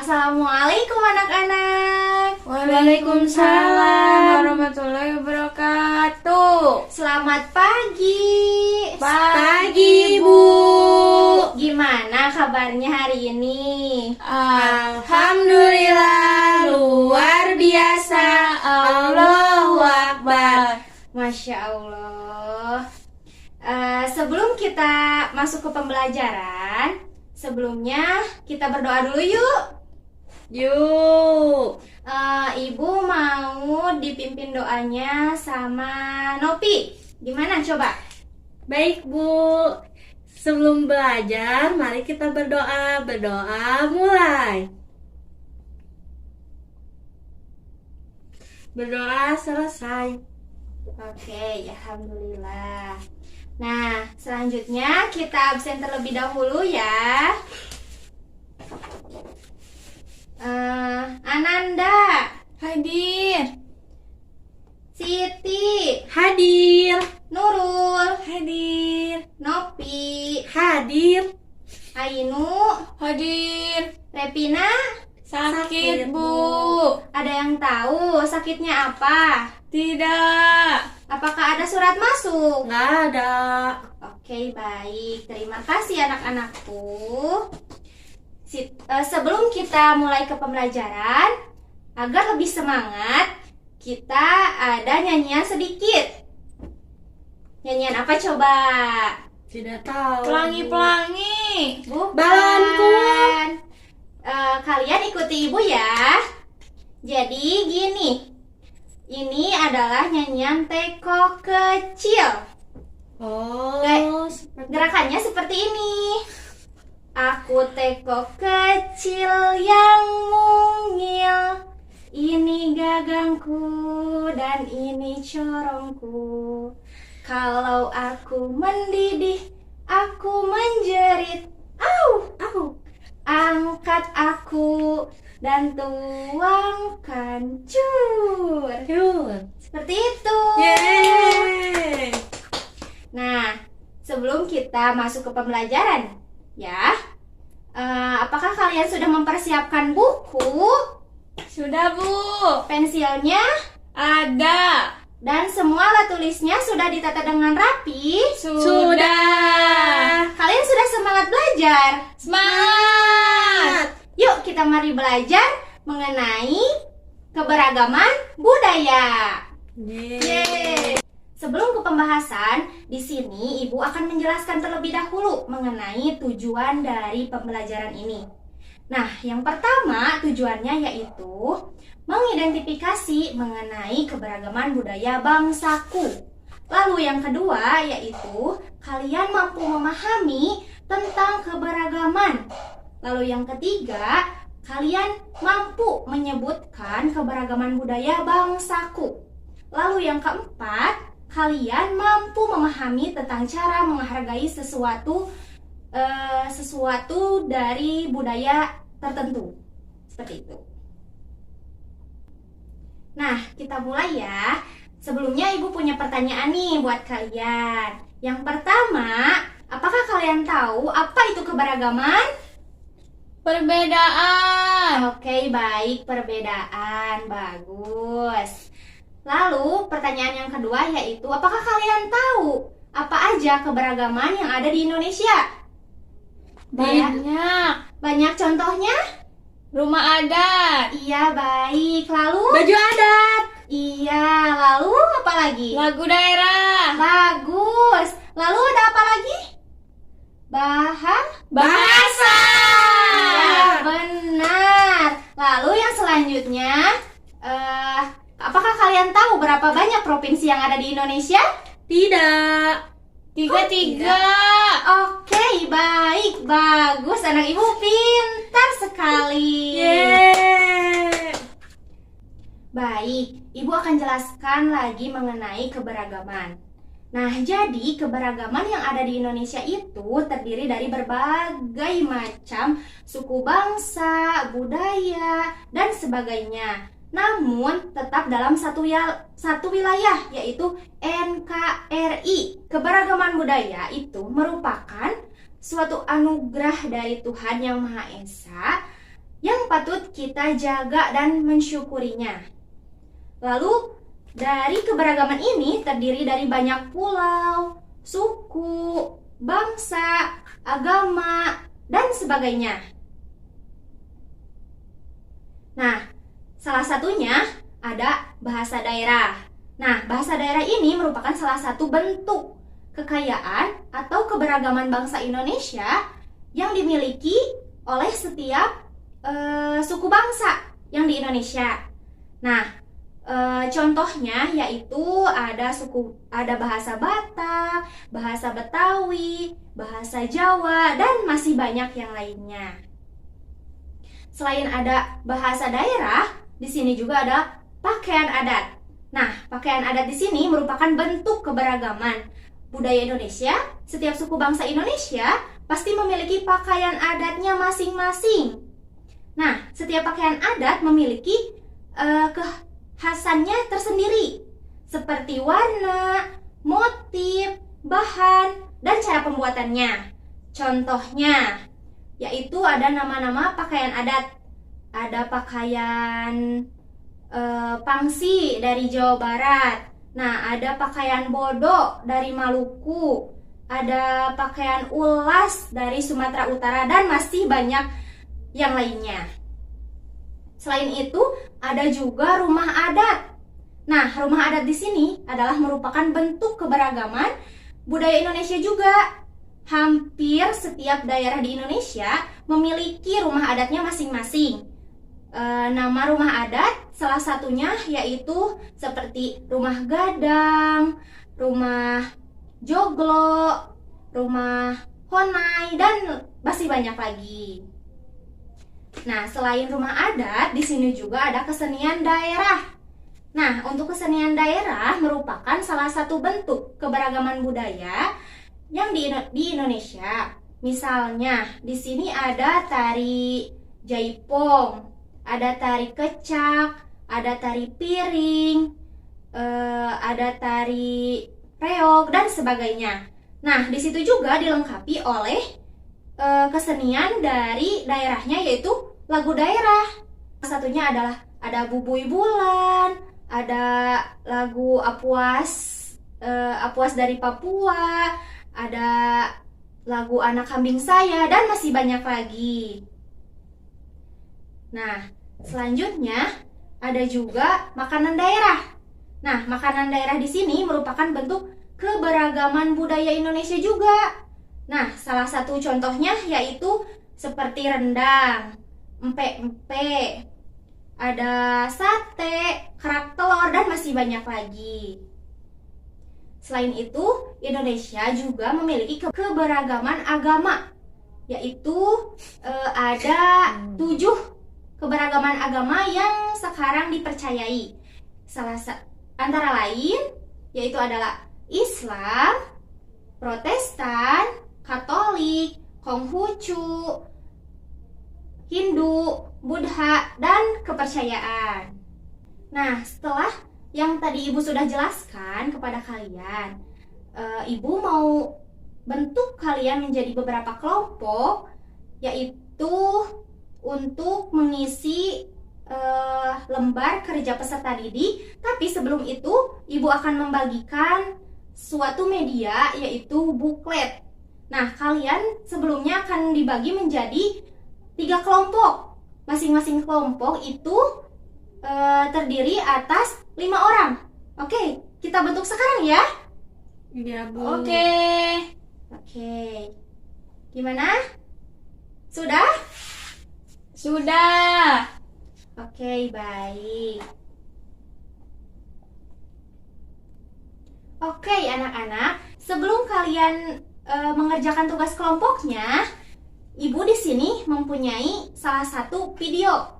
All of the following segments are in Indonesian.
Assalamualaikum anak-anak. Waalaikumsalam warahmatullahi wabarakatuh. Selamat pagi. Pagi, Bu. Gimana kabarnya hari ini? Alhamdulillah, luar biasa. Allahu Akbar. Masya Allah. Sebelum kita masuk ke pembelajaran, sebelumnya kita berdoa dulu yuk. Yuk. Ibu mau dipimpin doanya sama Nopi. Gimana coba? Baik, Bu. Sebelum belajar, mari kita berdoa. Berdoa mulai. Berdoa selesai. Oke, alhamdulillah. Nah, selanjutnya kita absen terlebih dahulu ya. Ananda, Hadir. Siti, Hadir. Nurul, Hadir. Nopi, Hadir. Ainu, Hadir. Repina. Sakit, Bu. Ada yang tahu sakitnya apa? Tidak. Apakah ada surat masuk? Nggak ada. Oke, baik. Terima kasih anak-anakku. Sebelum kita mulai ke pembelajaran, agar lebih semangat, kita ada nyanyian sedikit. Nyanyian apa coba? Tidak tahu. Pelangi-pelangi. Bukan. Balonku. Kalian ikuti ibu ya. Jadi gini. Ini adalah nyanyian teko kecil. Oh, Gerakannya seperti ini. Aku teko kecil yang mungil, ini gagangku dan ini corongku. Kalau aku mendidih, aku menjerit. Au, au. Angkat aku dan tuangkan cur. Seperti itu. Yeay. Nah, sebelum kita masuk ke pembelajaran, ya, apakah kalian sudah mempersiapkan buku, Sudah, Bu. pensilnya, Ada. dan semua alat tulisnya sudah ditata dengan rapi? Sudah. Kalian sudah semangat belajar? Semangat. Yuk kita mari belajar mengenai keberagaman budaya. Yeay. Sebelum ke pembahasan, di sini Ibu akan menjelaskan terlebih dahulu mengenai tujuan dari pembelajaran ini. Nah, yang pertama tujuannya yaitu mengidentifikasi mengenai keberagaman budaya bangsaku. Lalu yang kedua yaitu kalian mampu memahami tentang keberagaman. Lalu yang ketiga, kalian mampu menyebutkan keberagaman budaya bangsaku. Lalu yang keempat, kalian mampu memahami tentang cara menghargai sesuatu dari budaya tertentu. Seperti itu. Nah, kita mulai ya. Sebelumnya Ibu punya pertanyaan nih buat kalian. Yang pertama, apakah kalian tahu apa itu keberagaman? Perbedaan. Oke, baik, perbedaan. Bagus. Lalu, pertanyaan yang kedua yaitu, apakah kalian tahu apa aja keberagaman yang ada di Indonesia? Banyak. Banyak contohnya? Rumah adat. Iya, baik. Lalu? Baju adat. Iya, lalu apa lagi? Lagu daerah. Bagus. Lalu ada apa lagi? Bahasa. Ya, benar. Lalu yang selanjutnya, apakah kalian tahu berapa banyak provinsi yang ada di Indonesia? Tidak. Tiga. Oke, baik, bagus. Anak Ibu pintar sekali. Yeay. Baik, Ibu akan jelaskan lagi mengenai keberagaman. Nah, jadi keberagaman yang ada di Indonesia itu terdiri dari berbagai macam suku bangsa, budaya, dan sebagainya. Namun tetap dalam satu wilayah, yaitu NKRI. Keberagaman budaya itu merupakan suatu anugerah dari Tuhan Yang Maha Esa yang yang patut kita jaga dan mensyukurinya. Lalu, dari keberagaman ini terdiri dari banyak pulau, suku, bangsa, agama, dan sebagainya. Nah, salah satunya ada bahasa daerah. Nah, bahasa daerah ini merupakan salah satu bentuk kekayaan atau keberagaman bangsa Indonesia yang dimiliki oleh setiap suku bangsa yang di Indonesia. Nah, contohnya yaitu ada bahasa Batak, bahasa Betawi, bahasa Jawa, dan masih banyak yang lainnya. Selain ada bahasa daerah, di sini juga ada pakaian adat. Nah, pakaian adat di sini merupakan bentuk keberagaman budaya Indonesia. Setiap suku bangsa Indonesia pasti memiliki pakaian adatnya masing-masing. Nah, setiap pakaian adat memiliki kekhasannya tersendiri, seperti warna, motif, bahan, dan cara pembuatannya. Contohnya, yaitu ada nama-nama pakaian adat. Ada pakaian pangsi dari Jawa Barat. Nah, ada pakaian bodo dari Maluku. Ada pakaian ulas dari Sumatera Utara, dan masih banyak yang lainnya. Selain itu, ada juga rumah adat. Nah, rumah adat di sini adalah merupakan bentuk keberagaman budaya Indonesia juga. Hampir setiap daerah di Indonesia memiliki rumah adatnya masing-masing. Nama rumah adat salah satunya yaitu seperti rumah gadang, rumah joglo, rumah honai, dan masih banyak lagi. Nah, selain rumah adat, di sini juga ada kesenian daerah. Nah, untuk kesenian daerah merupakan salah satu bentuk keberagaman budaya yang di Indonesia. Misalnya, di sini ada tari jaipong, ada tari kecak, ada tari piring, ada tari reog, dan sebagainya. Nah, di situ juga dilengkapi oleh kesenian dari daerahnya, yaitu lagu daerah. Salah satunya adalah ada Bubui Bulan, ada lagu Apuas dari Papua, ada lagu Anak Kambing Saya, dan masih banyak lagi. Nah, selanjutnya ada juga makanan daerah. Nah, makanan daerah di sini merupakan bentuk keberagaman budaya Indonesia juga. Nah, salah satu contohnya yaitu seperti rendang, empek-empek, ada sate, kerak telur, dan masih banyak lagi. Selain itu, Indonesia juga memiliki keberagaman agama, yaitu ada 7 keberagaman agama yang sekarang dipercayai. Antara lain yaitu adalah Islam, Protestan, Katolik, Konghucu, Hindu, Buddha, dan kepercayaan. Nah, setelah yang tadi Ibu sudah jelaskan kepada kalian, Ibu mau bentuk kalian menjadi beberapa kelompok, yaitu untuk mengisi lembar kerja peserta didik. Tapi sebelum itu, Ibu akan membagikan suatu media, yaitu buklet. Nah, kalian sebelumnya akan dibagi menjadi 3 kelompok. Masing-masing kelompok itu terdiri atas 5 orang. Oke, kita bentuk sekarang ya. Iya, Bu. Oke. Gimana? Sudah? Sudah. Oke, baik. Oke, anak-anak, sebelum kalian mengerjakan tugas kelompoknya, Ibu di sini mempunyai salah satu video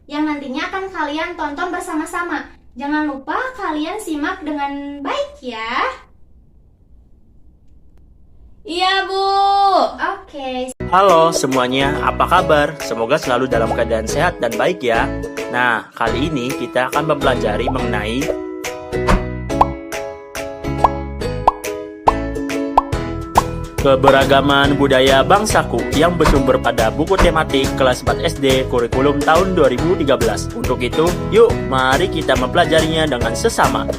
yang nantinya akan kalian tonton bersama-sama. Jangan lupa kalian simak dengan baik ya. Iya, Bu. Oke. Halo semuanya, apa kabar? Semoga selalu dalam keadaan sehat dan baik ya. Nah, kali ini kita akan mempelajari mengenai Keberagaman budaya bangsaku yang bersumber pada buku tematik kelas 4 SD kurikulum tahun 2013. Untuk itu, yuk mari kita mempelajarinya dengan sesama.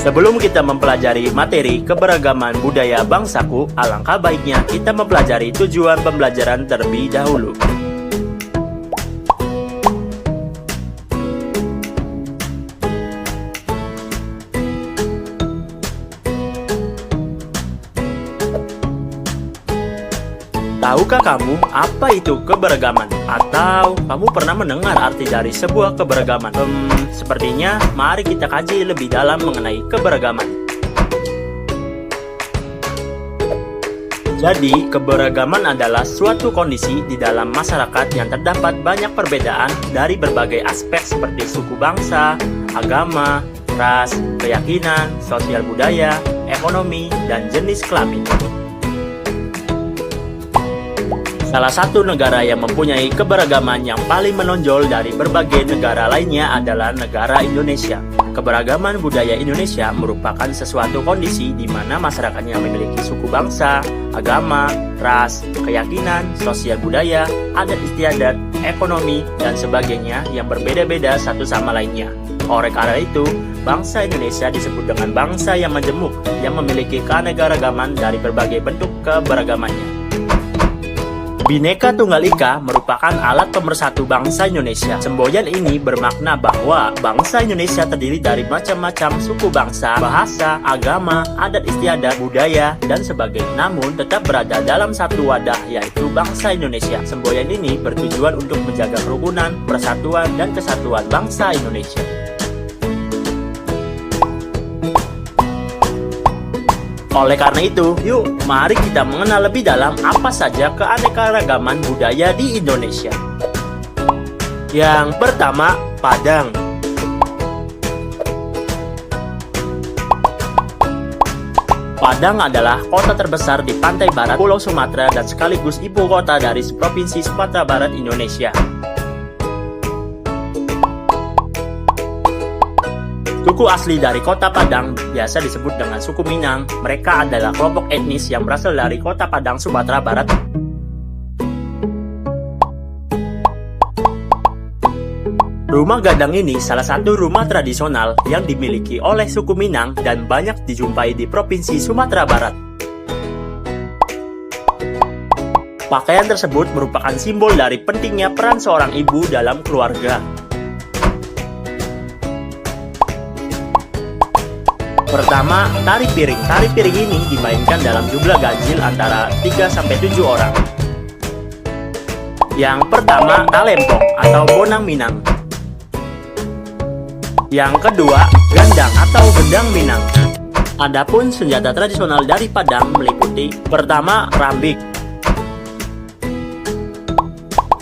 Sebelum kita mempelajari materi keberagaman budaya bangsaku, alangkah baiknya kita mempelajari tujuan pembelajaran terlebih dahulu. Tahukah kamu apa itu keberagaman? Atau kamu pernah mendengar arti dari sebuah keberagaman? Sepertinya mari kita kaji lebih dalam mengenai keberagaman. Jadi, keberagaman adalah suatu kondisi di dalam masyarakat yang terdapat banyak perbedaan dari berbagai aspek seperti suku bangsa, agama, ras, keyakinan, sosial budaya, ekonomi, dan jenis kelamin. Salah satu negara yang mempunyai keberagaman yang paling menonjol dari berbagai negara lainnya adalah negara Indonesia. Keberagaman budaya Indonesia merupakan sesuatu kondisi di mana masyarakatnya memiliki suku bangsa, agama, ras, keyakinan, sosial budaya, adat istiadat, ekonomi, dan sebagainya yang berbeda-beda satu sama lainnya. Oleh karena itu, bangsa Indonesia disebut dengan bangsa yang majemuk, yang memiliki keanekaragaman dari berbagai bentuk keberagamannya. Bhinneka Tunggal Ika merupakan alat pemersatu bangsa Indonesia. Semboyan ini bermakna bahwa bangsa Indonesia terdiri dari macam-macam suku bangsa, bahasa, agama, adat istiadat, budaya, dan sebagainya. Namun tetap berada dalam satu wadah, yaitu bangsa Indonesia. Semboyan ini bertujuan untuk menjaga kerukunan, persatuan, dan kesatuan bangsa Indonesia. Oleh karena itu, yuk mari kita mengenal lebih dalam apa saja keanekaragaman budaya di Indonesia. Yang pertama, Padang. Padang adalah kota terbesar di pantai barat Pulau Sumatera dan sekaligus ibu kota dari Provinsi Sumatera Barat, Indonesia. Suku asli dari kota Padang biasa disebut dengan suku Minang. Mereka adalah kelompok etnis yang berasal dari kota Padang, Sumatera Barat. Rumah gadang ini salah satu rumah tradisional yang dimiliki oleh suku Minang dan banyak dijumpai di Provinsi Sumatera Barat. Pakaian tersebut merupakan simbol dari pentingnya peran seorang ibu dalam keluarga. Pertama, tari piring. Tari piring ini dimainkan dalam jumlah ganjil antara 3-7 orang. Yang pertama, talempong atau bonang Minang. Yang kedua, gandang atau gendang Minang. Adapun senjata tradisional dari Padang meliputi pertama, rambik.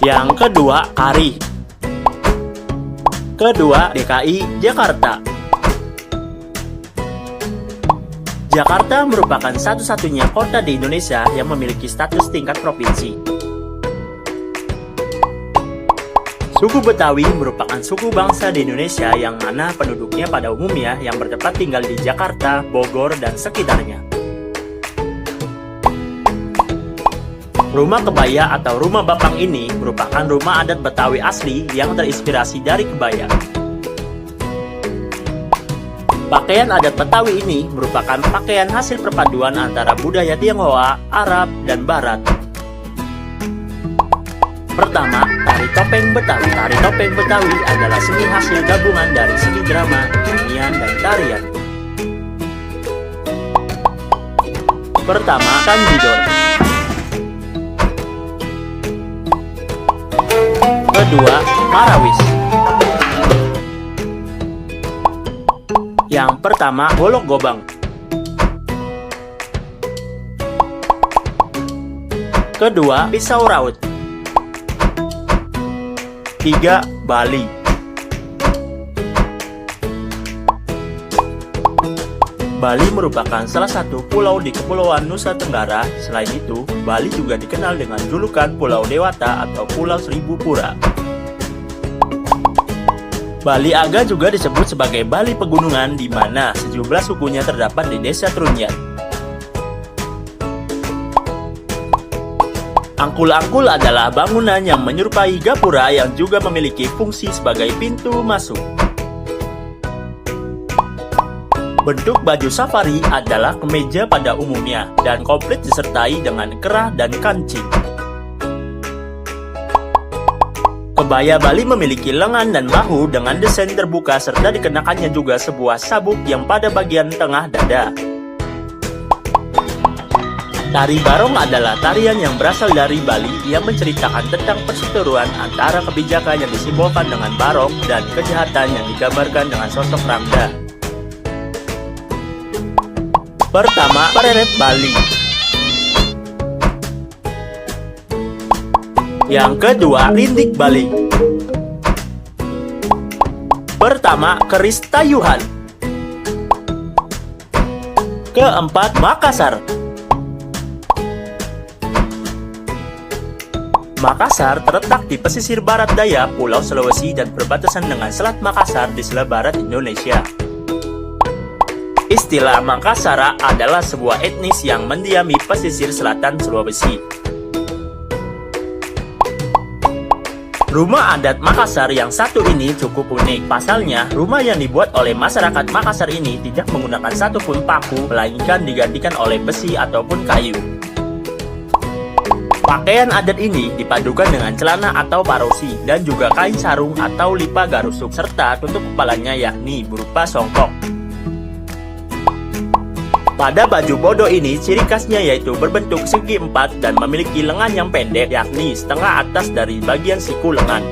Yang kedua, kari. Kedua, DKI Jakarta. Jakarta merupakan satu-satunya kota di Indonesia yang memiliki status tingkat provinsi. Suku Betawi merupakan suku bangsa di Indonesia yang mana penduduknya pada umumnya yang bertempat tinggal di Jakarta, Bogor, dan sekitarnya. Rumah kebaya atau rumah bapang ini merupakan rumah adat Betawi asli yang terinspirasi dari kebaya. Pakaian adat Betawi ini merupakan pakaian hasil perpaduan antara budaya Tionghoa, Arab, dan Barat. Pertama, tari topeng Betawi. Tari topeng Betawi adalah seni hasil gabungan dari seni drama, nyanyian, dan tarian. Pertama, Tanjidor. Kedua, Marawis. Yang pertama, Golok Gobang. Kedua, Pisau Raut. Tiga, Bali. Bali merupakan salah satu pulau di Kepulauan Nusa Tenggara. Selain itu, Bali juga dikenal dengan julukan Pulau Dewata atau Pulau Seribu Pura. Bali Aga juga disebut sebagai Bali Pegunungan, di mana sejumlah sukunya terdapat di Desa Trunyan. Angkul-angkul adalah bangunan yang menyerupai gapura yang juga memiliki fungsi sebagai pintu masuk. Bentuk baju safari adalah kemeja pada umumnya dan komplit disertai dengan kerah dan kancing. Kebaya Bali memiliki lengan dan bahu dengan desain terbuka serta dikenakannya juga sebuah sabuk yang pada bagian tengah dada. Tari barong adalah tarian yang berasal dari Bali yang menceritakan tentang perseteruan antara kebijakan yang disimbolkan dengan barong dan kejahatan yang digambarkan dengan sosok Rangda. Pertama, Pereret Bali. Yang kedua, Rindik Bali. Pertama, Keris Tayuhan. Keempat, Makassar. Makassar terletak di pesisir barat daya Pulau Sulawesi dan berbatasan dengan Selat Makassar di sebelah barat Indonesia. Istilah Makassar adalah sebuah etnis yang mendiami pesisir selatan Sulawesi. Rumah adat Makassar yang satu ini cukup unik. Pasalnya, rumah yang dibuat oleh masyarakat Makassar ini tidak menggunakan satupun paku, melainkan digantikan oleh besi ataupun kayu. Pakaian adat ini dipadukan dengan celana atau parosi dan juga kain sarung atau lipa garusuk serta tutup kepalanya yakni berupa songkok. Pada baju bodo ini, ciri khasnya yaitu berbentuk segi empat dan memiliki lengan yang pendek, yakni setengah atas dari bagian siku lengan.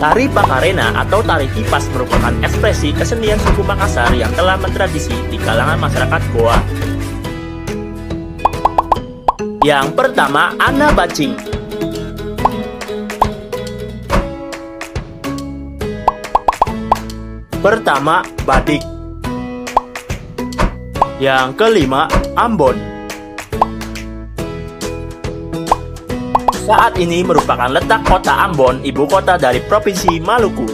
Tari Pakarena atau tari kipas merupakan ekspresi kesenian suku Makassar yang telah mentradisi di kalangan masyarakat Goa. Yang pertama, Ana Bacing. Pertama, Badik. Yang kelima, Ambon. Saat ini merupakan letak kota Ambon, ibu kota dari Provinsi Maluku.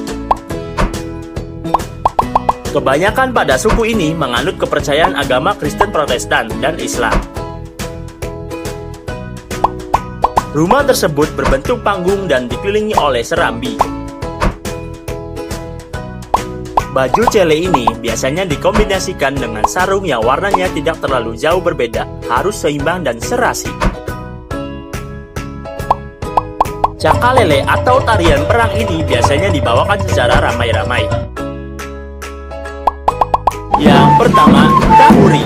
Kebanyakan pada suku ini menganut kepercayaan agama Kristen Protestan dan Islam. Rumah tersebut berbentuk panggung dan dikelilingi oleh serambi. Baju cele ini biasanya dikombinasikan dengan sarung yang warnanya tidak terlalu jauh berbeda, harus seimbang dan serasi. Cakalele atau tarian perang ini biasanya dibawakan secara ramai-ramai. Yang pertama, Kahuri.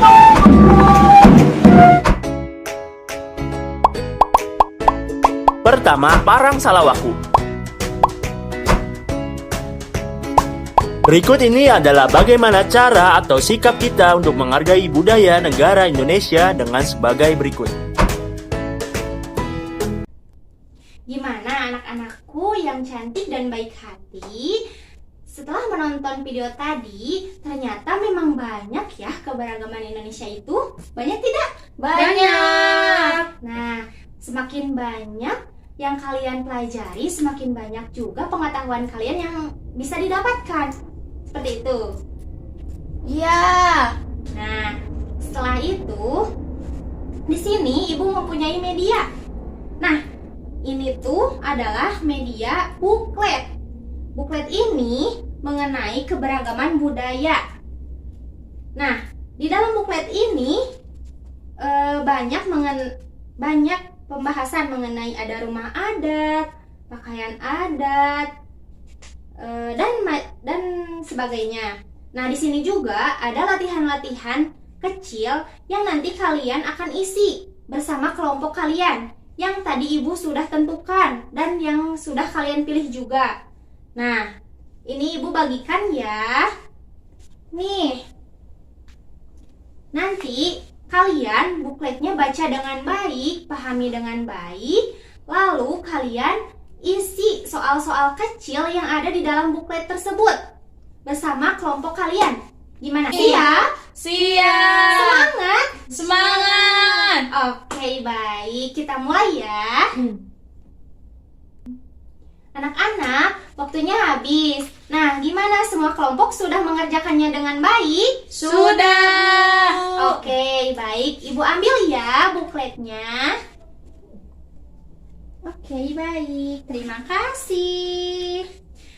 Pertama, Parang Salawaku. Berikut ini adalah bagaimana cara atau sikap kita untuk menghargai budaya negara Indonesia dengan sebagai berikut. Gimana anak-anakku yang cantik dan baik hati? Setelah menonton video tadi, ternyata memang banyak ya keberagaman Indonesia itu. Banyak tidak? Banyak. Nah, semakin banyak yang kalian pelajari, semakin banyak juga pengetahuan kalian yang bisa didapatkan. Seperti itu. Iya. Nah, setelah itu, di sini ibu mempunyai media. Nah, ini tuh adalah media buklet. Buklet ini mengenai keberagaman budaya. Nah, di dalam buklet ini banyak pembahasan mengenai ada rumah adat, pakaian adat, dan sebagainya. Nah, di sini juga ada latihan-latihan kecil yang nanti kalian akan isi bersama kelompok kalian yang tadi ibu sudah tentukan dan yang sudah kalian pilih juga. Nah, ini ibu bagikan ya. Nih. Nanti kalian bukletnya baca dengan baik, pahami dengan baik, lalu kalian isi soal-soal kecil yang ada di dalam buklet tersebut bersama kelompok kalian. Gimana? Siap? Siap. Semangat? Oke, baik. Kita mulai ya. Anak-anak, waktunya habis. Nah, gimana semua kelompok sudah mengerjakannya dengan baik? Sudah. Oke, baik. Ibu ambil ya bukletnya. Oke, baik. Terima kasih.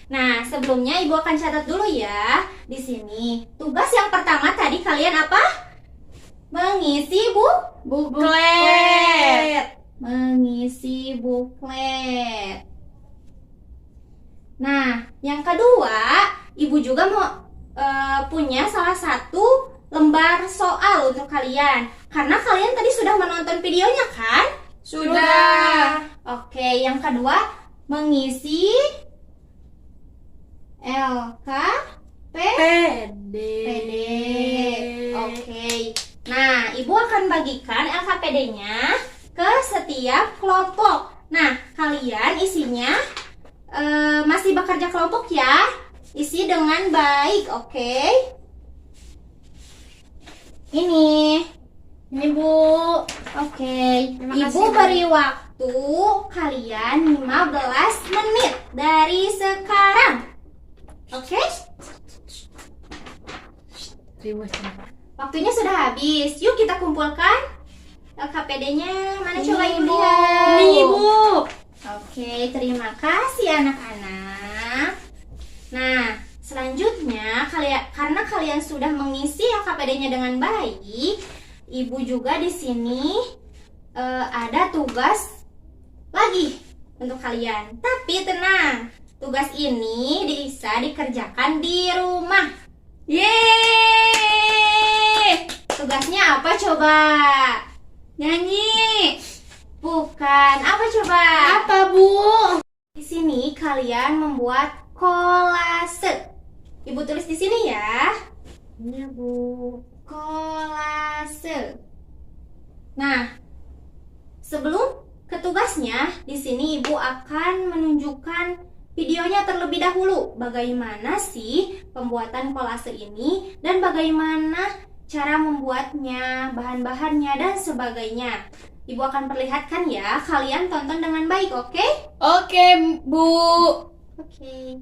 Nah, sebelumnya Ibu akan catat dulu ya. Di sini, tugas yang pertama tadi kalian apa? Mengisi Buklet. Mengisi buklet. Nah, yang kedua, Ibu juga mau punya salah satu lembar soal untuk kalian. Karena kalian tadi sudah menonton videonya kan? Sudah. Oke, yang kedua, mengisi LKPD. Oke. Nah, Ibu akan bagikan LKPD-nya ke setiap kelompok. Nah, kalian isinya masih bekerja kelompok ya. Isi dengan baik, oke? Ini Bu. Oke. Terima Ibu kasih, Bu. beri waktu kalian 15 menit dari sekarang. Oke? Waktunya sudah habis. Yuk kita kumpulkan LKPD-nya. Mana coba Ibu lihat? Ini Ibu. Oke, terima kasih anak-anak. Nah, selanjutnya karena kalian sudah mengisi LKPD-nya dengan baik, Ibu juga di sini ada tugas lagi untuk kalian. Tapi tenang, tugas ini bisa dikerjakan di rumah. Yeay. Tugasnya apa coba? Nyanyi. Bukan, apa coba? Apa, Bu? Di sini kalian membuat kolase. Ibu tulis di sini ya. Iya, Bu. Kolase. Nah, sebelum ke tugasnya, di sini Ibu akan menunjukkan videonya terlebih dahulu. Bagaimana sih pembuatan kolase ini dan bagaimana cara membuatnya, bahan-bahannya dan sebagainya. Ibu akan perlihatkan ya, kalian tonton dengan baik, oke? Oke, Bu. Oke.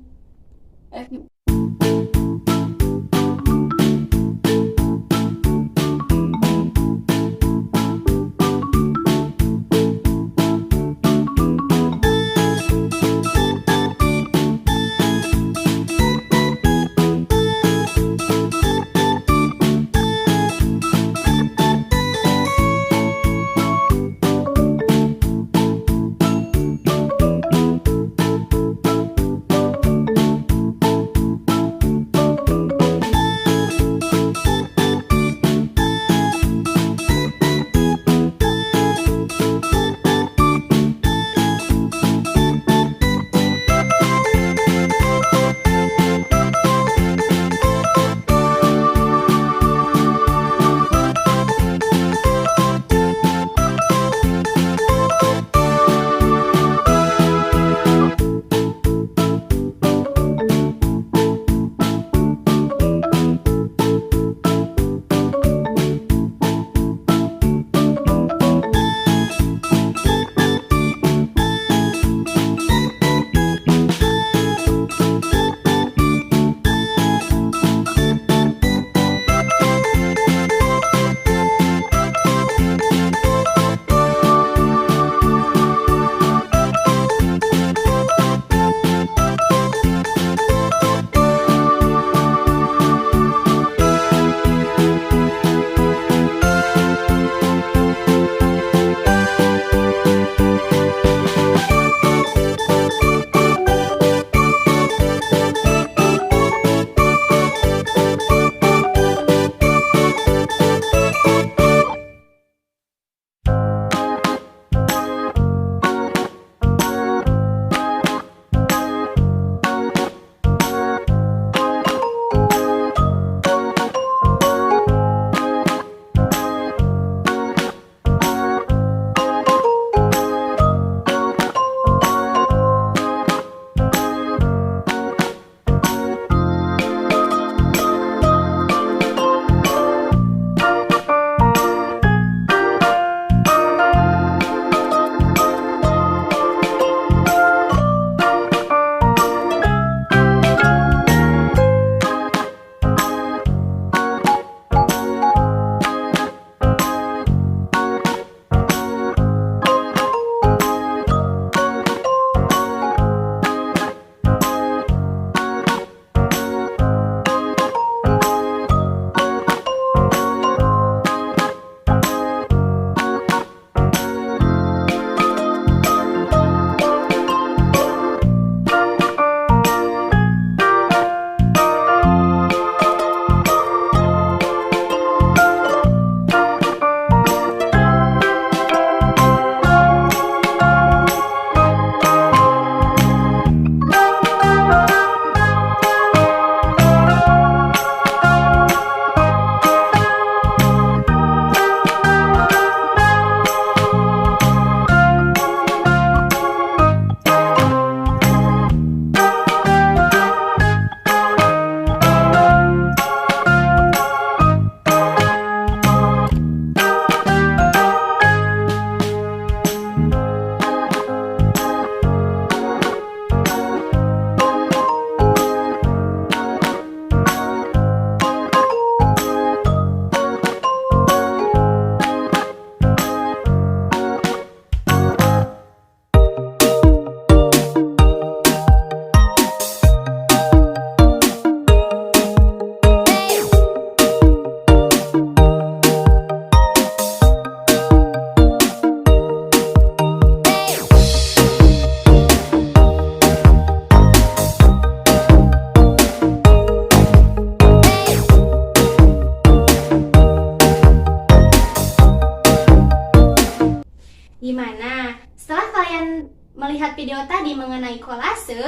melihat video tadi mengenai kolase,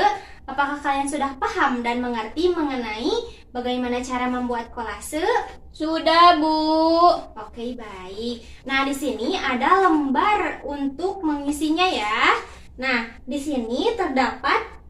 apakah kalian sudah paham dan mengerti mengenai bagaimana cara membuat kolase? Sudah, Bu. Oke, baik. Nah, di sini ada lembar untuk mengisinya ya. Nah, di sini terdapat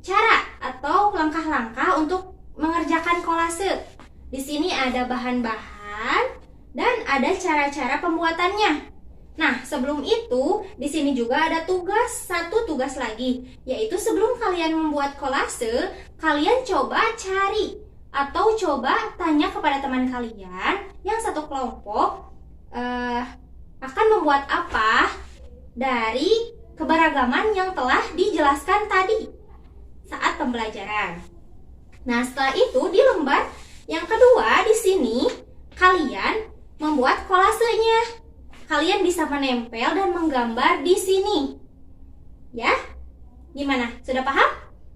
cara atau langkah-langkah untuk mengerjakan kolase. Di sini ada bahan-bahan dan ada cara-cara pembuatannya. Nah, sebelum itu, di sini juga ada satu tugas lagi, yaitu sebelum kalian membuat kolase, kalian coba cari atau coba tanya kepada teman kalian yang satu kelompok akan membuat apa dari keberagaman yang telah dijelaskan tadi saat pembelajaran. Nah, setelah itu di lembar yang kedua di sini kalian membuat kolasenya. Kalian bisa menempel dan menggambar di sini. Ya? Gimana? Sudah paham?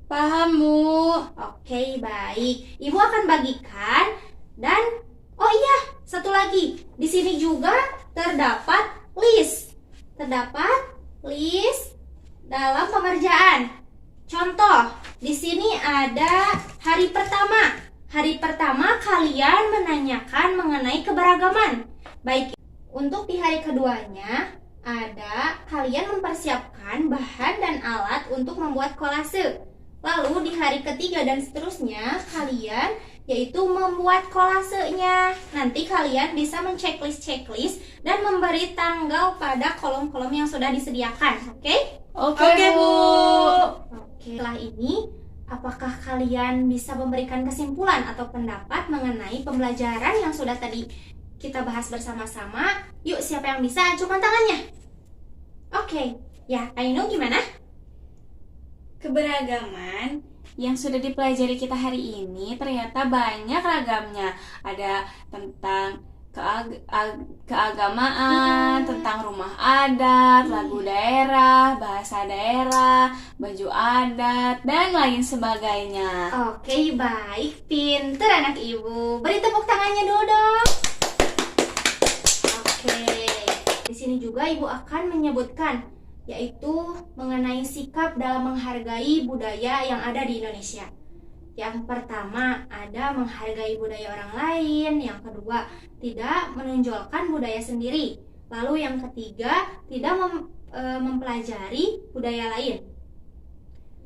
Paham, Bu. Oke, baik. Ibu akan bagikan dan oh iya, satu lagi. Di sini juga terdapat list. Terdapat list dalam pengerjaan. Contoh, di sini ada hari pertama. Hari pertama kalian menanyakan mengenai keberagaman. Baik, untuk di hari keduanya ada kalian mempersiapkan bahan dan alat untuk membuat kolase. Lalu di hari ketiga dan seterusnya kalian yaitu membuat kolasenya. Nanti kalian bisa men-checklist dan memberi tanggal pada kolom-kolom yang sudah disediakan. Oke? Oke, Bu. Oke, setelah ini apakah kalian bisa memberikan kesimpulan atau pendapat mengenai pembelajaran yang sudah tadi kita bahas bersama-sama? Yuk, siapa yang bisa? Acungkan tangannya. Oke, ya, Ainul gimana? Keberagaman yang sudah dipelajari kita hari ini ternyata banyak ragamnya. Ada tentang keagamaan, tentang rumah adat, lagu daerah, bahasa daerah, baju adat, dan lain sebagainya. Oke, baik. Pinter anak ibu. Beri tepuk tangannya dulu dong. Oke. Di sini juga ibu akan menyebutkan yaitu mengenai sikap dalam menghargai budaya yang ada di Indonesia. Yang pertama ada menghargai budaya orang lain, yang kedua tidak menonjolkan budaya sendiri, lalu yang ketiga tidak mempelajari budaya lain,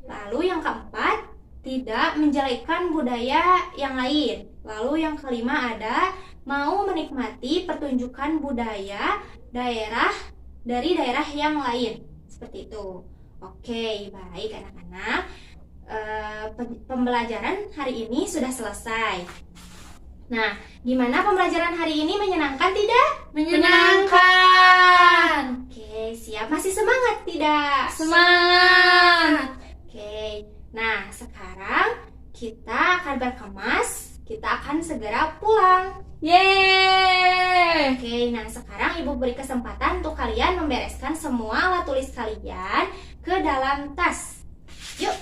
lalu yang keempat tidak menjelekkan budaya yang lain, lalu yang kelima ada mau menikmati pertunjukan budaya daerah dari daerah yang lain, seperti itu. Oke, baik anak-anak. Pembelajaran hari ini sudah selesai. Nah, gimana pembelajaran hari ini? Menyenangkan tidak? Menyenangkan. Oke, siap. Masih semangat tidak? Semangat. Oke, nah sekarang kita akan berkemas. Kita akan segera pulang. Yeay. Oke, nah sekarang ibu beri kesempatan untuk kalian membereskan semua alat tulis kalian ke dalam tas. Yuk.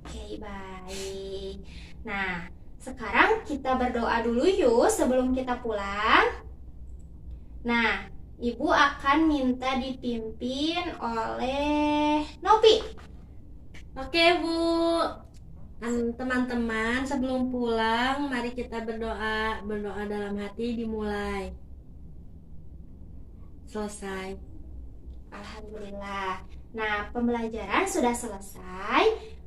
Oke, baik. Nah, sekarang kita berdoa dulu yuk sebelum kita pulang. Nah, ibu akan minta dipimpin oleh Nopi. Oke, Bu. Teman-teman, sebelum pulang, mari kita berdoa. Berdoa dalam hati dimulai. Selesai. Alhamdulillah. Nah, pembelajaran sudah selesai.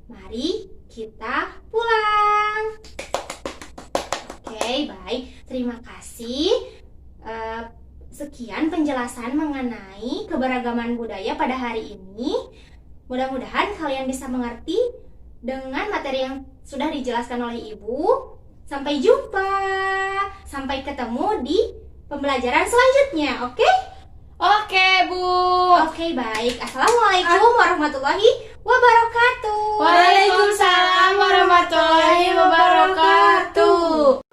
Mari kita pulang. Oke, baik. Terima kasih. Sekian penjelasan mengenai keberagaman budaya pada hari ini. Mudah-mudahan kalian bisa mengerti dengan materi yang sudah dijelaskan oleh Ibu. Sampai jumpa. Sampai ketemu di pembelajaran selanjutnya, oke? Oke, Bu. Oke, baik. Assalamualaikum warahmatullahi wabarakatuh. Waalaikumsalam warahmatullahi wabarakatuh.